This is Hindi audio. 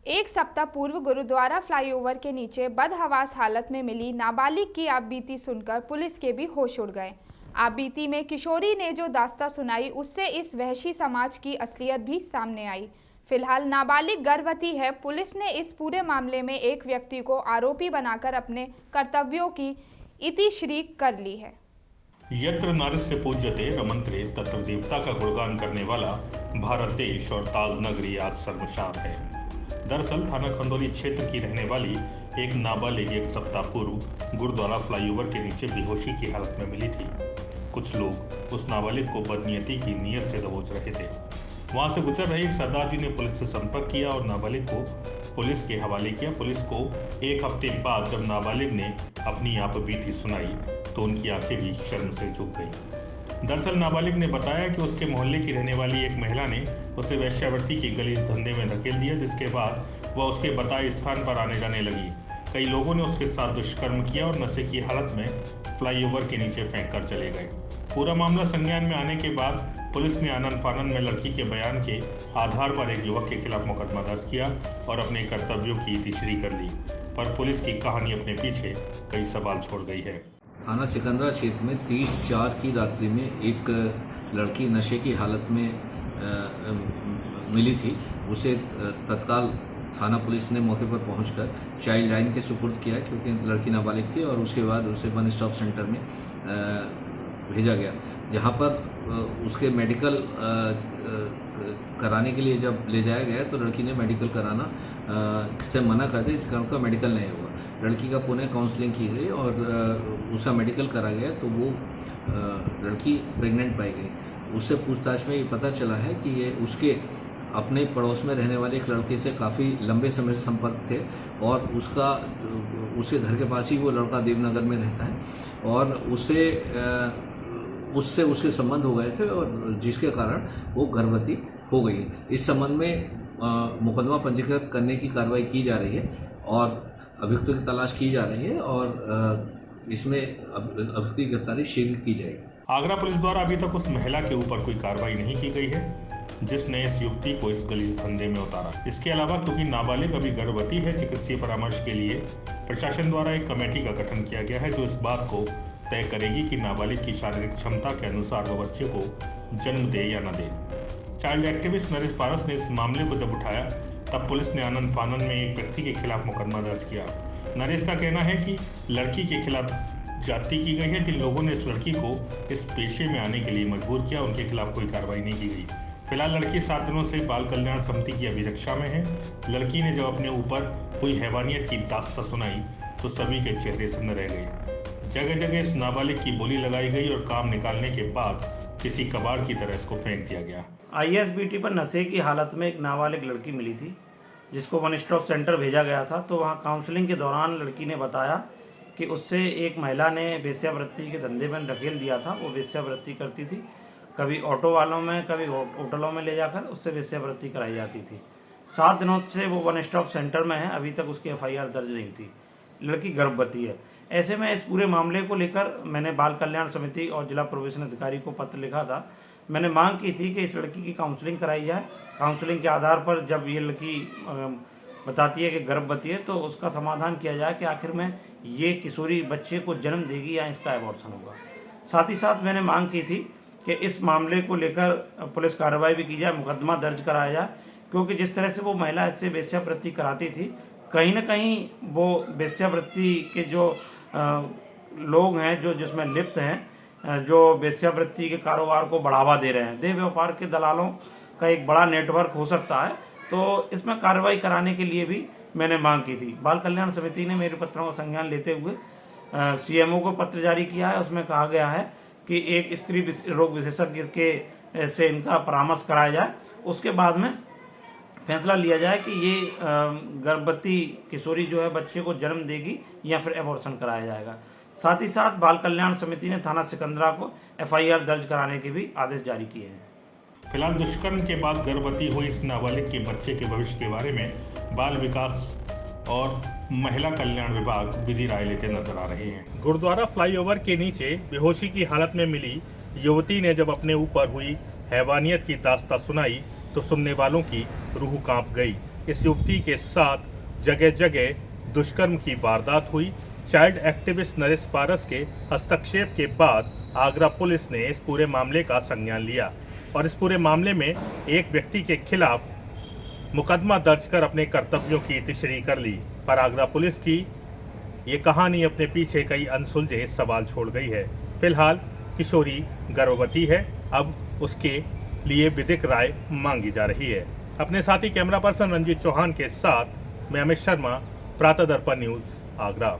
एक सप्ताह पूर्व गुरुद्वारा फ्लाईओवर के नीचे बदहवास हालत में मिली नाबालिग की आपबीती सुनकर पुलिस के भी होश उड़ गए। आपबीती में किशोरी ने जो दास्तां सुनाई, उससे इस वहशी समाज की असलियत भी सामने आई। फिलहाल नाबालिग गर्भवती है। पुलिस ने इस पूरे मामले में एक व्यक्ति को आरोपी बनाकर अपने कर्तव्यों की इतिश्री कर ली है। यत्र नार्यस्य पूज्यते रमन्ते तत्र देवता का गुणगान करने वाला भारत देश और ताज नगरी आज शर्मसार है। दरअसल थाना खंदौली क्षेत्र की रहने वाली एक नाबालिग एक सप्ताह पूर्व गुरुद्वारा फ्लाईओवर के नीचे बेहोशी की हालत में मिली थी। कुछ लोग उस नाबालिग को बदनीयती की नीयत से दबोच रहे थे। वहां से गुजर रहे एक सरदार जी ने पुलिस से संपर्क किया और नाबालिग को पुलिस के हवाले किया। पुलिस को एक हफ्ते बाद जब नाबालिग ने अपनी आपबीती सुनाई तो उनकी आंखें भी शर्म से झुक गईं। दरअसल नाबालिग ने बताया कि उसके मोहल्ले की रहने वाली एक महिला ने उसे वेश्यावृत्ति की गली इस धंधे में धकेल दिया, जिसके बाद वह उसके बताए स्थान पर आने जाने लगी। कई लोगों ने उसके साथ दुष्कर्म किया और नशे की हालत में फ्लाईओवर के नीचे फेंक कर चले गए। पूरा मामला संज्ञान में आने के बाद पुलिस ने आनन फानन में लड़की के बयान के आधार पर एक युवक के खिलाफ मुकदमा दर्ज किया और अपने कर्तव्यों की इतिश्री कर ली। पर पुलिस की कहानी अपने पीछे कई सवाल छोड़ गई है। थाना सिकंदरा क्षेत्र में 30/4 की रात्रि में एक लड़की नशे की हालत में मिली थी। उसे तत्काल थाना पुलिस ने मौके पर पहुंचकर चाइल्ड लाइन के सुपुर्द किया, क्योंकि लड़की नाबालिग थी, और उसके बाद उसे वन स्टॉप सेंटर में भेजा गया, जहां पर उसके मेडिकल कराने के लिए जब ले जाया गया तो लड़की ने मेडिकल कराना से मना कर दिया, जिस कारण का मेडिकल नहीं हुआ। लड़की का पुणे काउंसलिंग की गई और उसका मेडिकल करा गया तो वो लड़की प्रेग्नेंट पाई गई। उससे पूछताछ में ये पता चला है कि ये उसके अपने पड़ोस में रहने वाले एक लड़के से काफ़ी लंबे समय से संपर्क थे और उसके घर के पास ही वो लड़का देवनगर में रहता है और उससे उसके संबंध हो गए थे और जिसके कारण वो गर्भवती हो गई है। इस संबंध में मुकदमा पंजीकृत करने की कार्रवाई की जा रही है और अभियुक्तों की तलाश की जा रही है और इसमें अभियुक्त की गिरफ्तारी शीघ्र की जाएगी। आगरा पुलिस द्वारा अभी तक उस महिला के ऊपर कोई कार्रवाई नहीं की गई है जिसने इस युवती को इस गलीज धंधे में उतारा। इसके अलावा क्योंकि नाबालिग अभी गर्भवती है, चिकित्सीय परामर्श के लिए प्रशासन द्वारा एक कमेटी का गठन किया गया है जो इस बात को तय करेगी कि नाबालिग की शारीरिक क्षमता के अनुसार वो बच्चे को जन्म दे या न दे। चाइल्ड एक्टिविस्ट नरेश पारस ने इस मामले को जब उठाया तब पुलिस ने आनन फानन में एक व्यक्ति के खिलाफ मुकदमा दर्ज किया। नरेश का कहना है कि लड़की के खिलाफ जाति की गई है। जिन लोगों ने इस लड़की को इस पेशे में आने के लिए मजबूर किया उनके खिलाफ कोई कार्रवाई नहीं की गई। फिलहाल लड़की 7 दिनों से बाल कल्याण समिति की अभिरक्षा में है। लड़की ने जब अपने ऊपर हुई हैवानियत की दास्तां सुनाई तो सभी के चेहरे से न रह गए। जगह जगह इस नाबालिग की बोली लगाई गई और काम निकालने के बाद किसी कबाड़ की तरह इसको फेंक दिया गया। ISBT पर नशे की हालत में एक नाबालिग लड़की मिली थी जिसको वन स्टॉप सेंटर भेजा गया था। तो वहाँ काउंसलिंग के दौरान लड़की ने बताया कि उससे एक महिला ने वेश्यावृत्ति के धंधे में धकेल दिया था। वो वेश्यावृत्ति करती थी, कभी ऑटो वालों में कभी होटलों में ले जाकर उससे वेश्यावृत्ति कराई जाती थी। 7 दिनों से वो वन स्टॉप सेंटर में है, अभी तक उसकी FIR दर्ज नहीं थी। लड़की गर्भवती है। ऐसे में इस पूरे मामले को लेकर मैंने बाल कल्याण समिति और जिला प्रोबेशन अधिकारी को पत्र लिखा था। मैंने मांग की थी कि इस लड़की की काउंसलिंग कराई जाए। काउंसलिंग के आधार पर जब ये लड़की बताती है कि गर्भवती है तो उसका समाधान किया जाए कि आखिर में ये किशोरी बच्चे को जन्म देगी या इसका एबॉर्शन होगा। साथ ही साथ मैंने मांग की थी कि इस मामले को लेकर पुलिस कार्रवाई भी की जाए, मुकदमा दर्ज कराया जाए, क्योंकि जिस तरह से वो महिला इससे वेश्यावृत्ति कराती थी, कहीं ना कहीं वो वेश्यावृत्ति के जो लोग हैं जो जिसमें लिप्त हैं, जो वेश्यावृत्ति के कारोबार को बढ़ावा दे रहे हैं, देह व्यापार के दलालों का एक बड़ा नेटवर्क हो सकता है। तो इसमें कार्रवाई कराने के लिए भी मैंने मांग की थी। बाल कल्याण समिति ने मेरे पत्रों का संज्ञान लेते हुए CMO को पत्र जारी किया है। उसमें कहा गया है कि एक स्त्री रोग विशेषज्ञ के से इनका परामर्श कराया जाए, उसके बाद में फैसला लिया जाए कि ये गर्भवती किशोरी जो है बच्चे को जन्म देगी या फिर एबॉर्शन कराया जाएगा। साथ ही साथ बाल कल्याण समिति ने थाना सिकंदरा को FIR दर्ज कराने के भी आदेश जारी किए हैं। फिलहाल दुष्कर्म के बाद गर्भवती हुई इस नाबालिग के बच्चे के भविष्य के बारे में बाल विकास और महिला कल्याण विभाग विधि राय लेते नजर आ रहे हैं। गुरुद्वारा फ्लाईओवर के नीचे बेहोशी की हालत में मिली युवती ने जब अपने ऊपर हुई हैवानियत की दास्तां सुनाई तो सुनने वालों की रूह कांप गई। इस युवती के साथ जगह जगह दुष्कर्म की वारदात हुई। चाइल्ड एक्टिविस्ट नरेश पारस के हस्तक्षेप के बाद आगरा पुलिस ने इस पूरे मामले का संज्ञान लिया और इस पूरे मामले में एक व्यक्ति के खिलाफ मुकदमा दर्ज कर अपने कर्तव्यों की तिश्री कर ली। पर आगरा पुलिस की ये कहानी अपने पीछे कई अनसुलझे सवाल छोड़ गई है। फिलहाल किशोरी गर्भवती है, अब उसके लिए विधिक राय मांगी जा रही है। अपने साथी कैमरा पर्सन रंजीत चौहान के साथ मैं अमित शर्मा, प्रातः दर्पण न्यूज, आगरा।